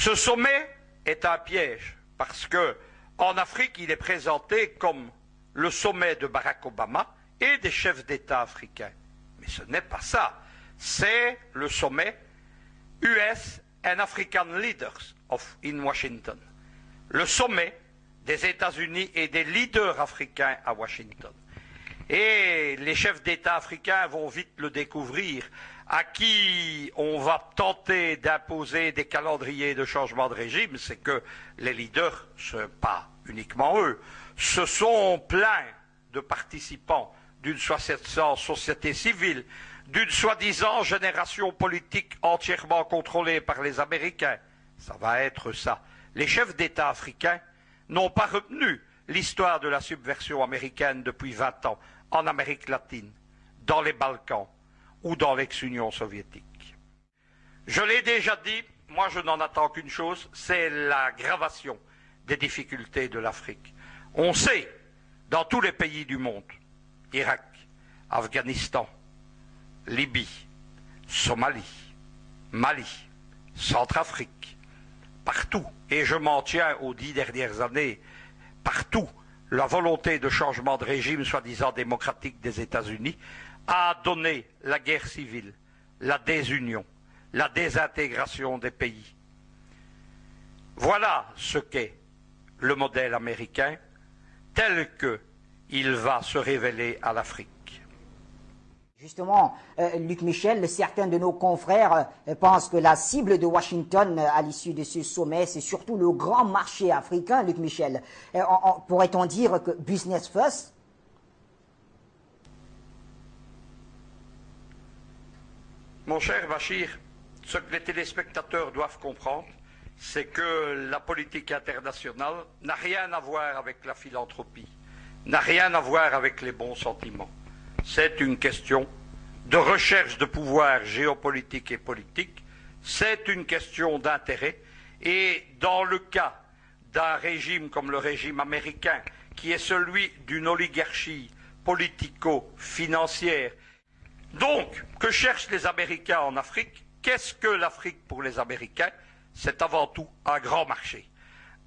Ce sommet est un piège parce que en Afrique, il est présenté comme le sommet de Barack Obama et des chefs d'État africains. Mais ce n'est pas ça. C'est le sommet US and African Leaders in Washington. Le sommet des États-Unis et des leaders africains à Washington. Et les chefs d'État africains vont vite le découvrir, à qui on va tenter d'imposer des calendriers de changement de régime, c'est que les leaders, pas uniquement eux, se sont pleins de participants d'une soi-disant société civile, d'une soi-disant génération politique entièrement contrôlée par les Américains. Ça va être ça. Les chefs d'État africains n'ont pas retenu l'histoire de la subversion américaine depuis 20 ans en Amérique latine, dans les Balkans ou dans l'ex-Union soviétique. Je l'ai déjà dit, moi je n'en attends qu'une chose, c'est l'aggravation des difficultés de l'Afrique. On sait, dans tous les pays du monde, Irak, Afghanistan, Libye, Somalie, Mali, Centrafrique, partout, et je m'en tiens aux 10 dernières années, partout, la volonté de changement de régime soi-disant démocratique des États-Unis a donné la guerre civile, la désunion, la désintégration des pays. Voilà ce qu'est le modèle américain tel qu'il va se révéler à l'Afrique. Justement, Luc Michel, certains de nos confrères pensent que la cible de Washington à l'issue de ce sommet, c'est surtout le grand marché africain, Luc Michel. Pourrait-on dire que business first? Mon cher Bachir, ce que les téléspectateurs doivent comprendre, c'est que la politique internationale n'a rien à voir avec la philanthropie, n'a rien à voir avec les bons sentiments. C'est une question de recherche de pouvoir géopolitique et politique, c'est une question d'intérêt, et dans le cas d'un régime comme le régime américain, qui est celui d'une oligarchie politico-financière, donc, que cherchent les Américains en Afrique? Qu'est-ce que l'Afrique pour les Américains? C'est avant tout un grand marché.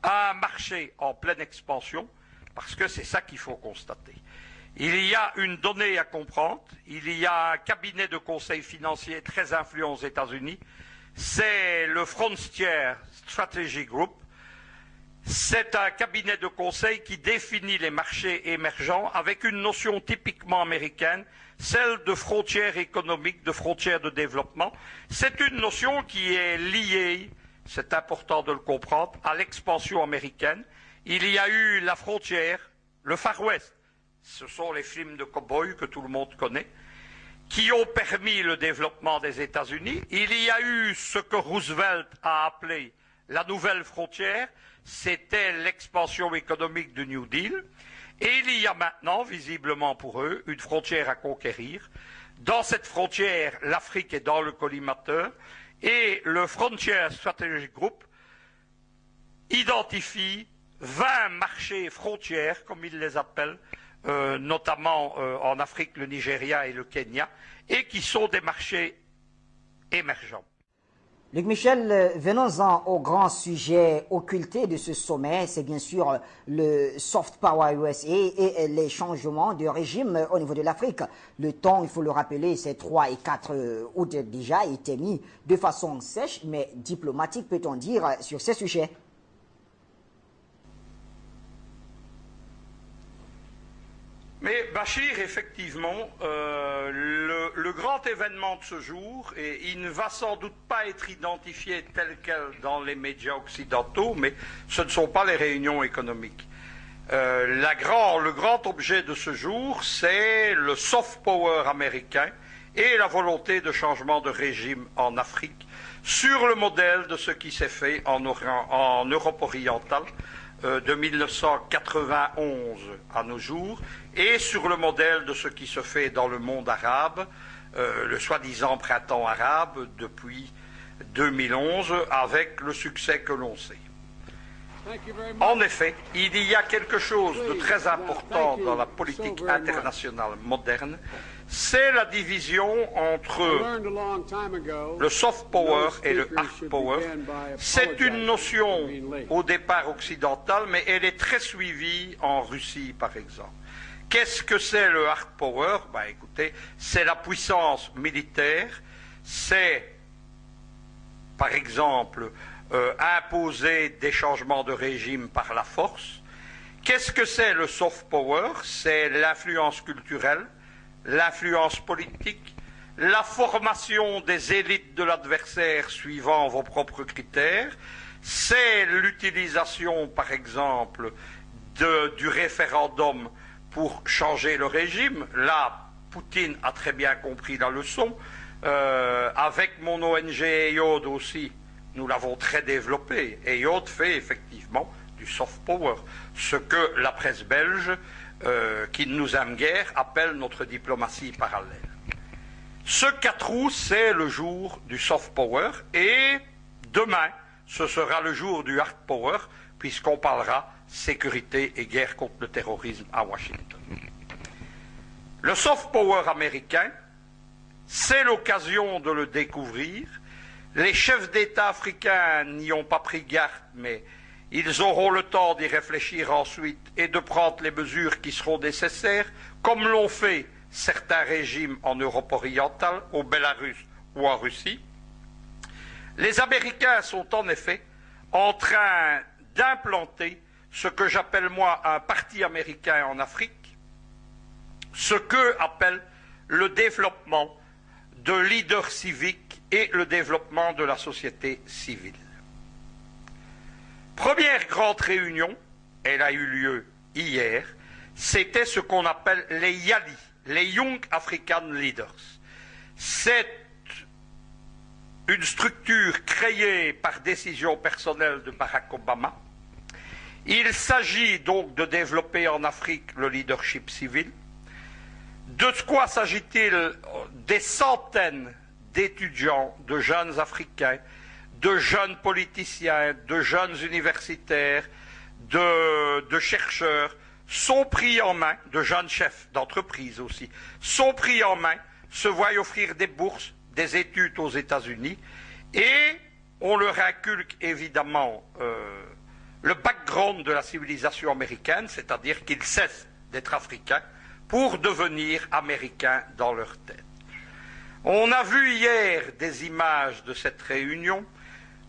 Un marché en pleine expansion, parce que c'est ça qu'il faut constater. Il y a une donnée à comprendre, il y a un cabinet de conseil financier très influent aux États-Unis, c'est le Frontier Strategy Group. C'est un cabinet de conseil qui définit les marchés émergents avec une notion typiquement américaine, celle de frontières économiques, de frontières de développement. C'est une notion qui est liée, c'est important de le comprendre, à l'expansion américaine. Il y a eu la frontière, le Far West, ce sont les films de cow-boys que tout le monde connaît, qui ont permis le développement des États-Unis. Il y a eu ce que Roosevelt a appelé la nouvelle frontière, c'était l'expansion économique du New Deal. Et il y a maintenant, visiblement pour eux, une frontière à conquérir. Dans cette frontière, l'Afrique est dans le collimateur et le Frontier Strategy Group identifie 20 marchés frontières, comme ils les appellent, notamment en Afrique, le Nigeria et le Kenya, et qui sont des marchés émergents. Luc Michel, venons-en au grand sujet occulté de ce sommet, c'est bien sûr le soft power USA et les changements de régime au niveau de l'Afrique. Le temps, il faut le rappeler, c'est 3 et 4 août déjà, été mis de façon sèche, mais diplomatique, peut-on dire, sur ces sujets. Mais Bachir, effectivement, le grand événement de ce jour, et il ne va sans doute pas être identifié tel quel dans les médias occidentaux, mais ce ne sont pas les réunions économiques. Le grand objet de ce jour, c'est le soft power américain et la volonté de changement de régime en Afrique, sur le modèle de ce qui s'est fait en Europe orientale, de 1991 à nos jours, et sur le modèle de ce qui se fait dans le monde arabe, le soi-disant printemps arabe depuis 2011, avec le succès que l'on sait. En effet, il y a quelque chose de très important dans la politique internationale moderne, c'est la division entre le soft power et le hard power. C'est une notion au départ occidentale, mais elle est très suivie en Russie, par exemple. Qu'est-ce que c'est le hard power? Ben, écoutez, c'est la puissance militaire, c'est, par exemple, imposer des changements de régime par la force. Qu'est-ce que c'est le soft power? C'est l'influence culturelle, l'influence politique, la formation des élites de l'adversaire suivant vos propres critères, c'est l'utilisation, par exemple, du référendum pour changer le régime. Là, Poutine a très bien compris la leçon. Avec mon ONG EIOD aussi, nous l'avons très développé. EIOD fait effectivement du soft power, ce que la presse belge, qui ne nous aime guère, appelle notre diplomatie parallèle. Ce 4 août, c'est le jour du soft power, et demain, ce sera le jour du hard power, puisqu'on parlera sécurité et guerre contre le terrorisme à Washington. Le soft power américain, c'est l'occasion de le découvrir. Les chefs d'État africains n'y ont pas pris garde, mais ils auront le temps d'y réfléchir ensuite et de prendre les mesures qui seront nécessaires, comme l'ont fait certains régimes en Europe orientale, au Bélarus ou en Russie. Les Américains sont en effet en train d'implanter ce que j'appelle moi un parti américain en Afrique, ce qu'eux appellent le développement de leaders civiques et le développement de la société civile. Première grande réunion, elle a eu lieu hier, c'était ce qu'on appelle les YALI, les Young African Leaders. C'est une structure créée par décision personnelle de Barack Obama. Il s'agit donc de développer en Afrique le leadership civil. De quoi s'agit-il? Des centaines d'étudiants, de jeunes Africains, de jeunes politiciens, de jeunes universitaires, de chercheurs, sont pris en main, de jeunes chefs d'entreprise aussi, sont pris en main, se voient offrir des bourses, des études aux États-Unis, et on leur inculque évidemment le background de la civilisation américaine, c'est-à-dire qu'ils cessent d'être africains pour devenir américains dans leur tête. On a vu hier des images de cette réunion.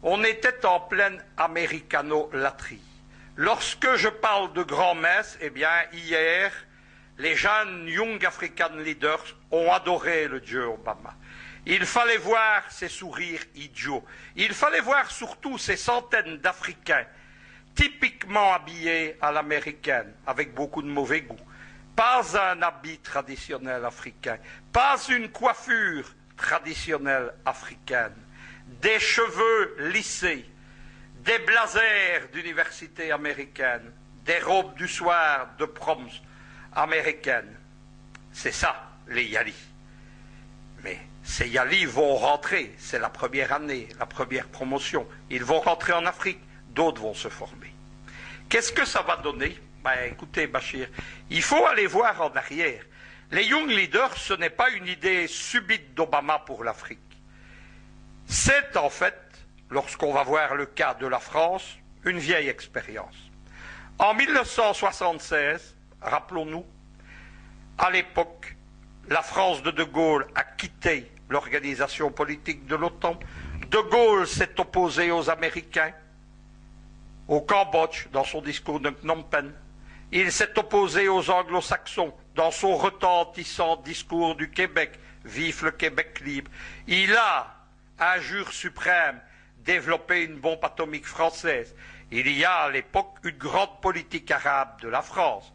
On était en pleine américano-latrie. Lorsque je parle de grand-messe, eh bien, hier, les jeunes Young African Leaders ont adoré le Dieu Obama. Il fallait voir ces sourires idiots. Il fallait voir surtout ces centaines d'Africains typiquement habillés à l'américaine, avec beaucoup de mauvais goût. Pas un habit traditionnel africain, pas une coiffure traditionnelle africaine, des cheveux lissés, des blazers d'université américaine, des robes du soir de proms américaines. C'est ça, les YALI. Mais ces YALI vont rentrer, c'est la première année, la première promotion. Ils vont rentrer en Afrique, d'autres vont se former. Qu'est-ce que ça va donner? Ben, écoutez, Bachir, il faut aller voir en arrière. Les Young Leaders, ce n'est pas une idée subite d'Obama pour l'Afrique. C'est en fait, lorsqu'on va voir le cas de la France, une vieille expérience. En 1976, rappelons-nous, à l'époque, la France de Gaulle a quitté l'organisation politique de l'OTAN. De Gaulle s'est opposé aux Américains, au Cambodge, dans son discours de Phnom Penh. Il s'est opposé aux Anglo-Saxons dans son retentissant discours du Québec, vive le Québec libre. Il a, injure suprême, développé une bombe atomique française. Il y a à l'époque une grande politique arabe de la France.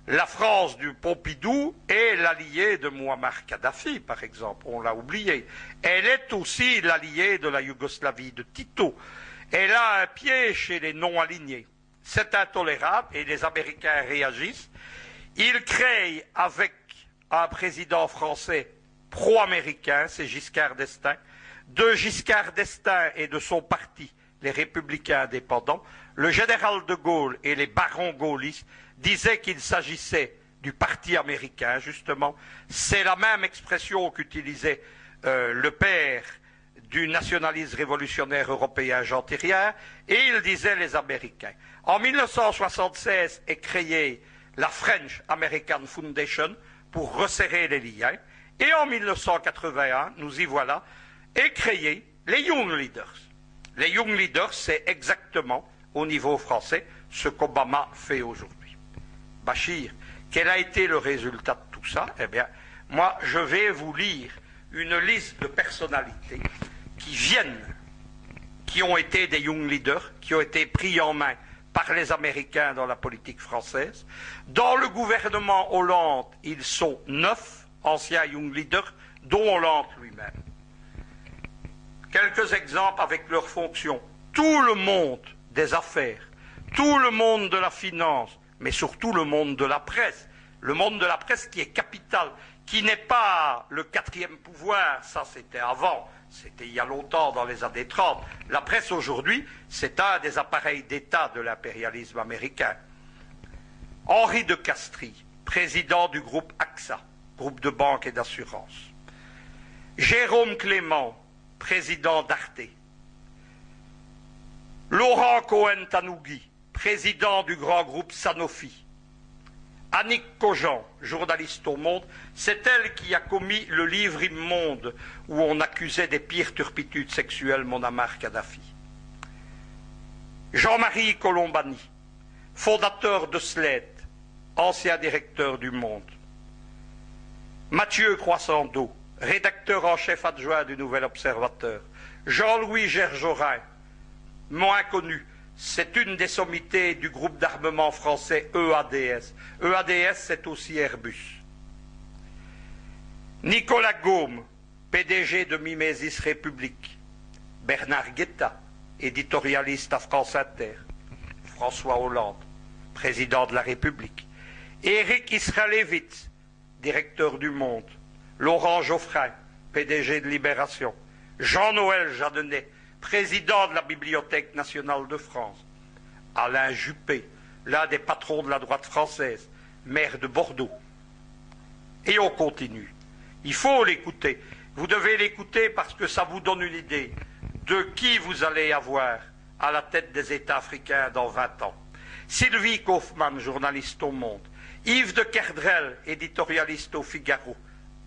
La France du Pompidou est l'alliée de Muammar Kadhafi, par exemple, on l'a oublié. Elle est aussi l'alliée de la Yougoslavie de Tito. Elle a un pied chez les non-alignés. C'est intolérable et les Américains réagissent. Ils créent avec un président français pro-américain, c'est Giscard d'Estaing. De Giscard d'Estaing et de son parti, les Républicains indépendants, le général de Gaulle et les barons gaullistes disaient qu'il s'agissait du parti américain, justement. C'est la même expression qu'utilisait le père du nationaliste révolutionnaire européen Jean Thiriard, et il disait les Américains. En 1976 est créée la French American Foundation pour resserrer les liens, et en 1981, nous y voilà, est créé les Young Leaders. Les Young Leaders, c'est exactement, au niveau français, ce qu'Obama fait aujourd'hui. Bachir, quel a été le résultat de tout ça? Eh bien, moi, je vais vous lire une liste de personnalités qui ont été des Young Leaders, qui ont été pris en main par les Américains dans la politique française. Dans le gouvernement Hollande, ils sont 9 anciens Young Leaders, dont Hollande lui-même. Quelques exemples avec leurs fonctions. Tout le monde des affaires, tout le monde de la finance, mais surtout le monde de la presse. Le monde de la presse qui est capital, qui n'est pas le quatrième pouvoir, ça c'était avant, c'était il y a longtemps, dans les années 30. La presse aujourd'hui, c'est un des appareils d'État de l'impérialisme américain. Henri de Castries, président du groupe AXA, groupe de banque et d'assurance. Jérôme Clément, président d'Arte. Laurent Cohen-Tannougui, président du grand groupe Sanofi. Annick Cogent, journaliste au Monde, c'est elle qui a commis le livre immonde où on accusait des pires turpitudes sexuelles Muammar Kadhafi. Jean-Marie Colombani, fondateur de SLED, ancien directeur du Monde. Mathieu Croissant-D'Eau, rédacteur en chef adjoint du Nouvel Observateur. Jean-Louis Gergerin, moins connu, c'est une des sommités du groupe d'armement français EADS. EADS, c'est aussi Airbus. Nicolas Gaume, PDG de Mimesis République. Bernard Guetta, éditorialiste à France Inter. François Hollande, président de la République. Éric Israélevitz, directeur du Monde. Laurent Geoffrin, PDG de Libération. Jean-Noël Jeanneney, président de la Bibliothèque nationale de France. Alain Juppé, l'un des patrons de la droite française, maire de Bordeaux. Et on continue. Il faut l'écouter. Vous devez l'écouter parce que ça vous donne une idée de qui vous allez avoir à la tête des États africains dans 20 ans. Sylvie Kaufmann, journaliste au Monde. Yves de Kerdrel, éditorialiste au Figaro.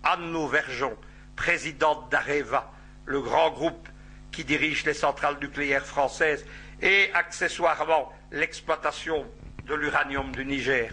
Anne Lauvergeon, présidente d'Areva, le grand groupe qui dirige les centrales nucléaires françaises et accessoirement l'exploitation de l'uranium du Niger.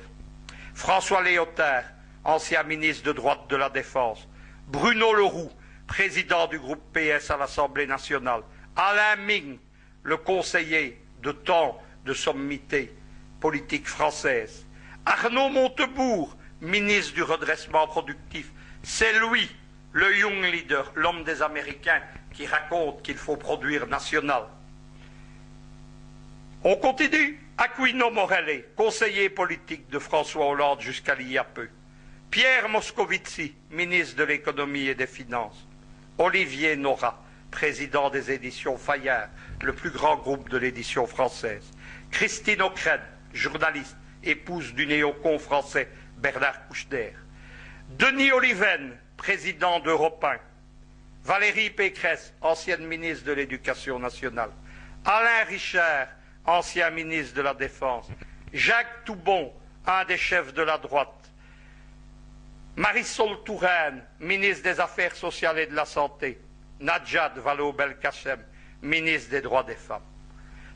François Léotard, ancien ministre de droite de la Défense. Bruno Leroux, président du groupe PS à l'Assemblée nationale. Alain Ming, le conseiller de tant de sommité politique française. Arnaud Montebourg, ministre du redressement productif. C'est lui, le Young Leader, l'homme des Américains, qui raconte qu'il faut produire national. On continue. Aquino Morelli, conseiller politique de François Hollande jusqu'à il y a peu. Pierre Moscovici, ministre de l'économie et des finances. Olivier Nora, président des éditions Fayard, le plus grand groupe de l'édition française. Christine Ockrent, journaliste, épouse du néocon français Bernard Kouchner. Denis Oliven, président d'Europe 1. Valérie Pécresse, ancienne ministre de l'Éducation nationale. Alain Richard, ancien ministre de la Défense. Jacques Toubon, un des chefs de la droite. Marisol Touraine, ministre des Affaires sociales et de la Santé. Najat Vallaud-Belkacem, ministre des Droits des femmes.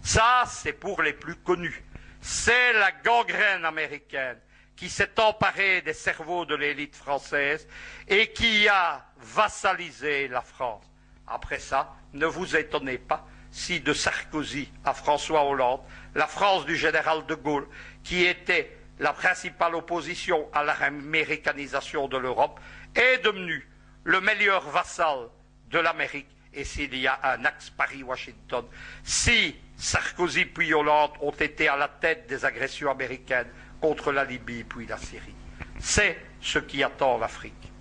Ça, c'est pour les plus connus. C'est la gangrène américaine qui s'est emparée des cerveaux de l'élite française et qui a vassalisé la France. Après ça, ne vous étonnez pas si de Sarkozy à François Hollande, la France du général de Gaulle, qui était la principale opposition à l'américanisation de l'Europe, est devenue le meilleur vassal de l'Amérique. Et s'il y a un axe Paris-Washington, si Sarkozy puis Hollande ont été à la tête des agressions américaines contre la Libye puis la Syrie, c'est ce qui attend l'Afrique.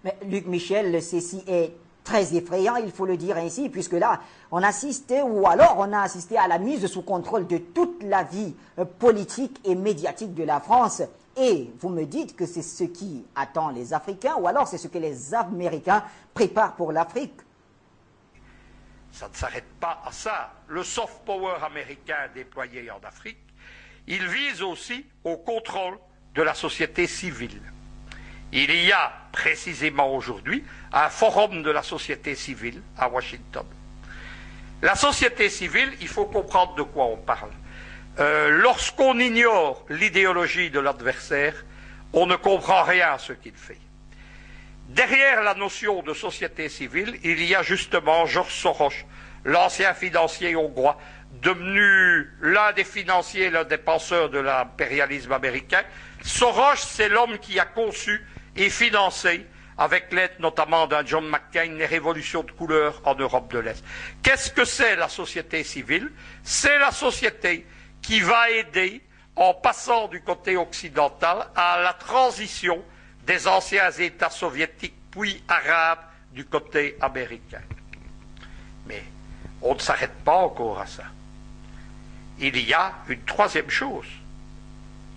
Mais Luc Michel, ceci est très effrayant, il faut le dire ainsi, puisque là, on assistait, ou alors on a assisté à la mise sous contrôle de toute la vie politique et médiatique de la France. Et vous me dites que c'est ce qui attend les Africains, ou alors c'est ce que les Américains préparent pour l'Afrique? Ça ne s'arrête pas à ça. Le soft power américain déployé en Afrique, il vise aussi au contrôle de la société civile. Il y a précisément aujourd'hui un forum de la société civile à Washington. La société civile, il faut comprendre de quoi on parle. Lorsqu'on ignore l'idéologie de l'adversaire, on ne comprend rien à ce qu'il fait. Derrière la notion de société civile, il y a justement George Soros, l'ancien financier hongrois, devenu l'un des financiers, l'un des penseurs de l'impérialisme américain. Soros, c'est l'homme qui a conçu et financé, avec l'aide notamment d'un John McCain, les révolutions de couleur en Europe de l'Est. Qu'est-ce que c'est la société civile? C'est la société qui va aider, en passant du côté occidental, à la transition des anciens États soviétiques puis arabes du côté américain. Mais on ne s'arrête pas encore à ça. Il y a une troisième chose,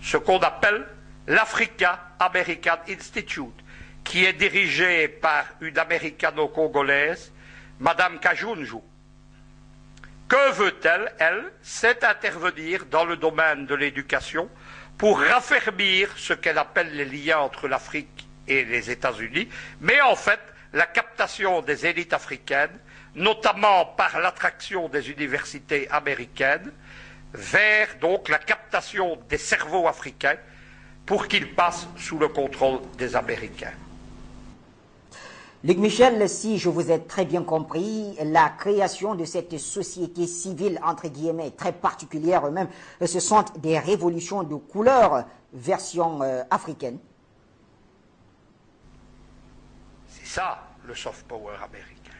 ce qu'on appelle l'Africa American Institute, qui est dirigée par une américano-congolaise, Madame Kajunju. Que veut-elle? Elle, c'est intervenir dans le domaine de l'éducation pour raffermir ce qu'elle appelle les liens entre l'Afrique et les États-Unis, mais en fait, la captation des élites africaines, notamment par l'attraction des universités américaines, vers donc la captation des cerveaux africains pour qu'ils passent sous le contrôle des Américains. Luc Michel, si je vous ai très bien compris, la création de cette société civile, entre guillemets, très particulière même, ce sont des révolutions de couleur version africaine. C'est ça, le soft power américain.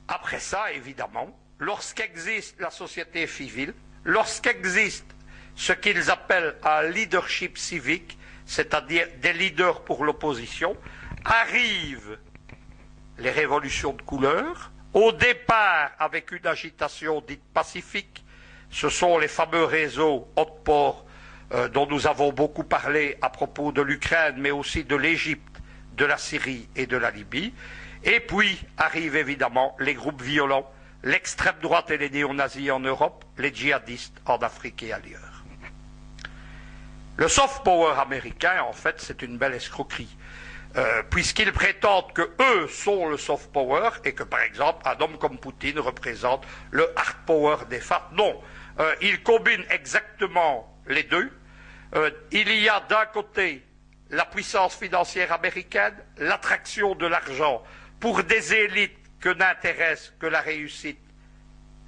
Après ça, évidemment, lorsqu'existe la société civile, lorsqu'existe ce qu'ils appellent un leadership civique, c'est-à-dire des leaders pour l'opposition, arrivent les révolutions de couleur, au départ avec une agitation dite pacifique. Ce sont les fameux réseaux Otpor dont nous avons beaucoup parlé à propos de l'Ukraine, mais aussi de l'Égypte, de la Syrie et de la Libye. Et puis arrivent évidemment les groupes violents, l'extrême droite et les néo-nazis en Europe, les djihadistes en Afrique et ailleurs. Le soft power américain, en fait, c'est une belle escroquerie. Puisqu'ils prétendent que eux sont le soft power et que, par exemple, un homme comme Poutine représente le hard power des FARC. Non, ils combinent exactement les deux. Il y a d'un côté la puissance financière américaine, l'attraction de l'argent pour des élites que n'intéresse que la réussite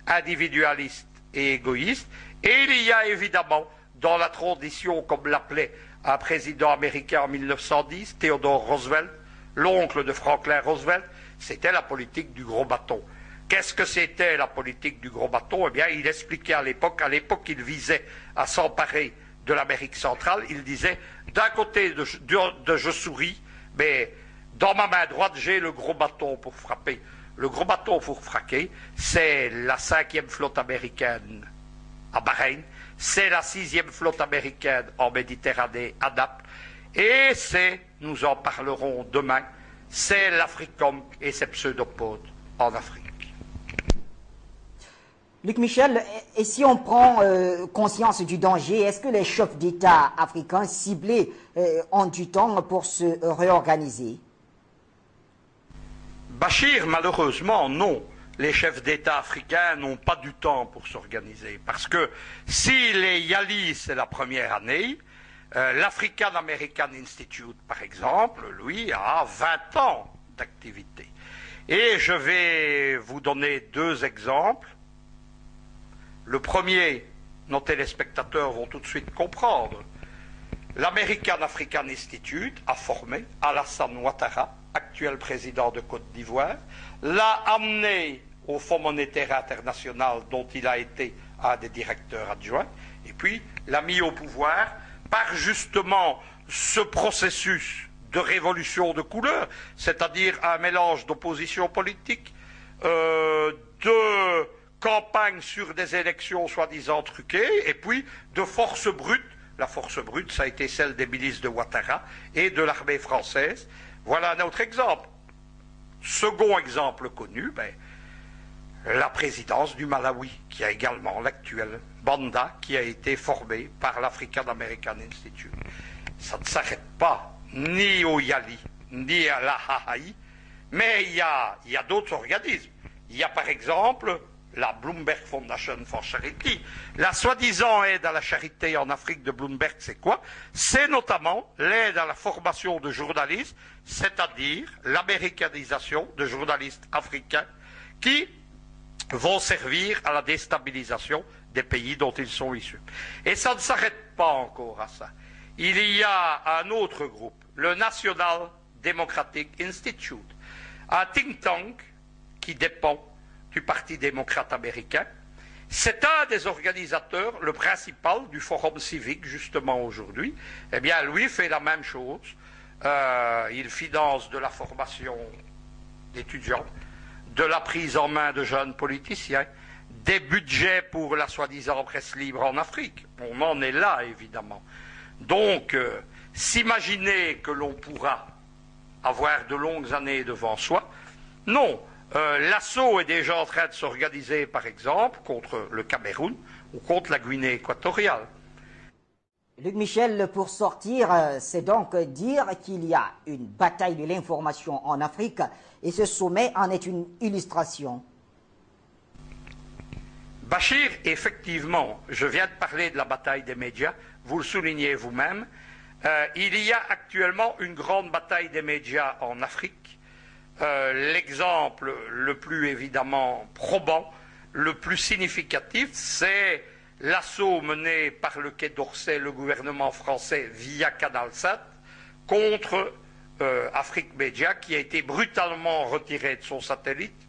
individualiste et égoïste. Et il y a évidemment, dans la tradition, comme l'appelait un président américain en 1910, Theodore Roosevelt, l'oncle de Franklin Roosevelt, c'était la politique du gros bâton. Qu'est-ce que c'était la politique du gros bâton? Eh bien, il expliquait à l'époque il visait à s'emparer de l'Amérique centrale, il disait, d'un côté je souris, mais dans ma main droite, j'ai le gros bâton pour frapper. Le gros bâton pour fraquer, c'est la 5e flotte américaine à Bahreïn, c'est la 6e flotte américaine en Méditerranée à Naples, et c'est, nous en parlerons demain, c'est l'Africom et ses pseudopodes en Afrique. Luc Michel, et si on prend conscience du danger, est-ce que les chefs d'État africains ciblés ont du temps pour se réorganiser? Bachir, malheureusement, non. Les chefs d'État africains n'ont pas du temps pour s'organiser. Parce que si les Yali, c'est la première année, l'African American Institute, par exemple, lui, a 20 ans d'activité. Et je vais vous donner 2 exemples. Le premier, nos téléspectateurs vont tout de suite comprendre. L'American African Institute a formé Alassane Ouattara, actuel président de Côte d'Ivoire, l'a amené au Fonds monétaire international dont il a été un des directeurs adjoints, et puis l'a mis au pouvoir par justement ce processus de révolution de couleur, c'est-à-dire un mélange d'opposition politique, de campagne sur des élections soi-disant truquées, et puis de force brute la force brute, ça a été celle des milices de Ouattara et de l'armée française. Voilà un autre exemple. Second exemple connu, la présidence du Malawi, qui a également l'actuel Banda, qui a été formé par l'African American Institute. Ça ne s'arrête pas ni au Yali, ni à la Hahaï, mais il y a d'autres organismes. Il y a par exemple la Bloomberg Foundation for Charity. La soi-disant aide à la charité en Afrique de Bloomberg, c'est quoi? C'est notamment l'aide à la formation de journalistes, c'est-à-dire l'américanisation de journalistes africains qui vont servir à la déstabilisation des pays dont ils sont issus. Et ça ne s'arrête pas encore à ça. Il y a un autre groupe, le National Democratic Institute, un think tank qui dépend du Parti démocrate américain. C'est un des organisateurs, le principal du Forum civique, justement aujourd'hui. Eh bien, lui fait la même chose. Il finance de la formation d'étudiants, de la prise en main de jeunes politiciens, des budgets pour la soi-disant presse libre en Afrique. On en est là, évidemment. Donc, s'imaginer que l'on pourra avoir de longues années devant soi, non. L'assaut est déjà en train de s'organiser, par exemple, contre le Cameroun ou contre la Guinée équatoriale. Luc Michel, pour sortir, c'est donc dire qu'il y a une bataille de l'information en Afrique et ce sommet en est une illustration. Bachir, effectivement, je viens de parler de la bataille des médias, vous le soulignez vous-même, il y a actuellement une grande bataille des médias en Afrique. L'exemple le plus évidemment probant, le plus significatif, c'est l'assaut mené par le Quai d'Orsay, le gouvernement français, via Canal 7, contre Afrique Média, qui a été brutalement retiré de son satellite.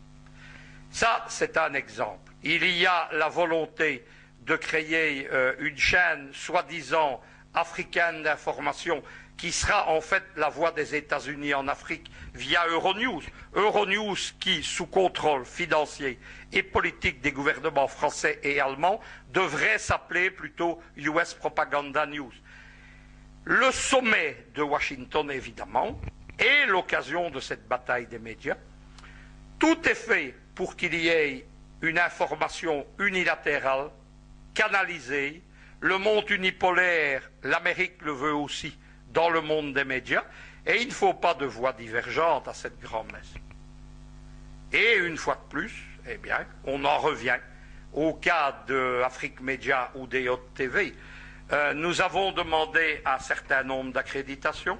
Ça, c'est un exemple. Il y a la volonté de créer une chaîne soi-disant africaine d'information qui sera en fait la voix des États-Unis en Afrique via Euronews. Euronews qui, sous contrôle financier et politique des gouvernements français et allemands, devrait s'appeler plutôt US Propaganda News. Le sommet de Washington, évidemment, est l'occasion de cette bataille des médias. Tout est fait pour qu'il y ait une information unilatérale, canalisée. Le monde unipolaire, l'Amérique le veut aussi, dans le monde des médias, et il ne faut pas de voix divergentes à cette grand-messe. Et une fois de plus, eh bien, on en revient au cas de Afrique Média ou des Hautes TV. Nous avons demandé un certain nombre d'accréditations.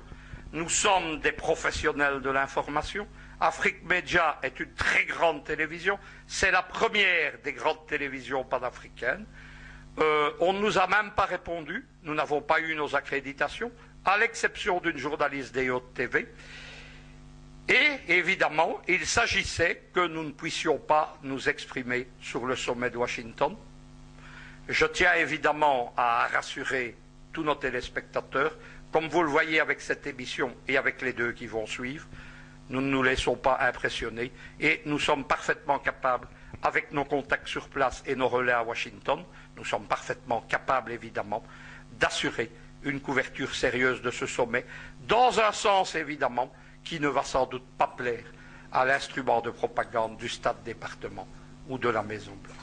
Nous sommes des professionnels de l'information. Afrique Média est une très grande télévision. C'est la première des grandes télévisions panafricaines. On ne nous a même pas répondu. Nous n'avons pas eu nos accréditations, à l'exception d'une journaliste des Hautes TV. Et évidemment, il s'agissait que nous ne puissions pas nous exprimer sur le sommet de Washington. Je tiens évidemment à rassurer tous nos téléspectateurs, comme vous le voyez avec cette émission et avec les deux qui vont suivre, nous ne nous laissons pas impressionner et nous sommes parfaitement capables, avec nos contacts sur place et nos relais à Washington, nous sommes parfaitement capables évidemment d'assurer une couverture sérieuse de ce sommet, dans un sens évidemment qui ne va sans doute pas plaire à l'instrument de propagande du Stade département ou de la Maison-Blanche.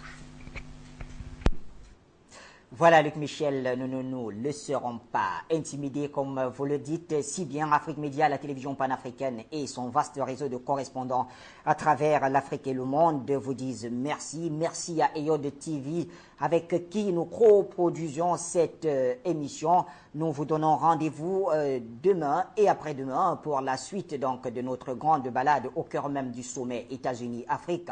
Voilà, Luc Michel, nous ne laisserons pas intimider, comme vous le dites si bien. Afrique Média, la télévision panafricaine et son vaste réseau de correspondants à travers l'Afrique et le monde vous disent merci. Merci à EOD TV avec qui nous coproduisons cette émission. Nous vous donnons rendez-vous demain et après-demain pour la suite donc de notre grande balade au cœur même du sommet États-Unis-Afrique.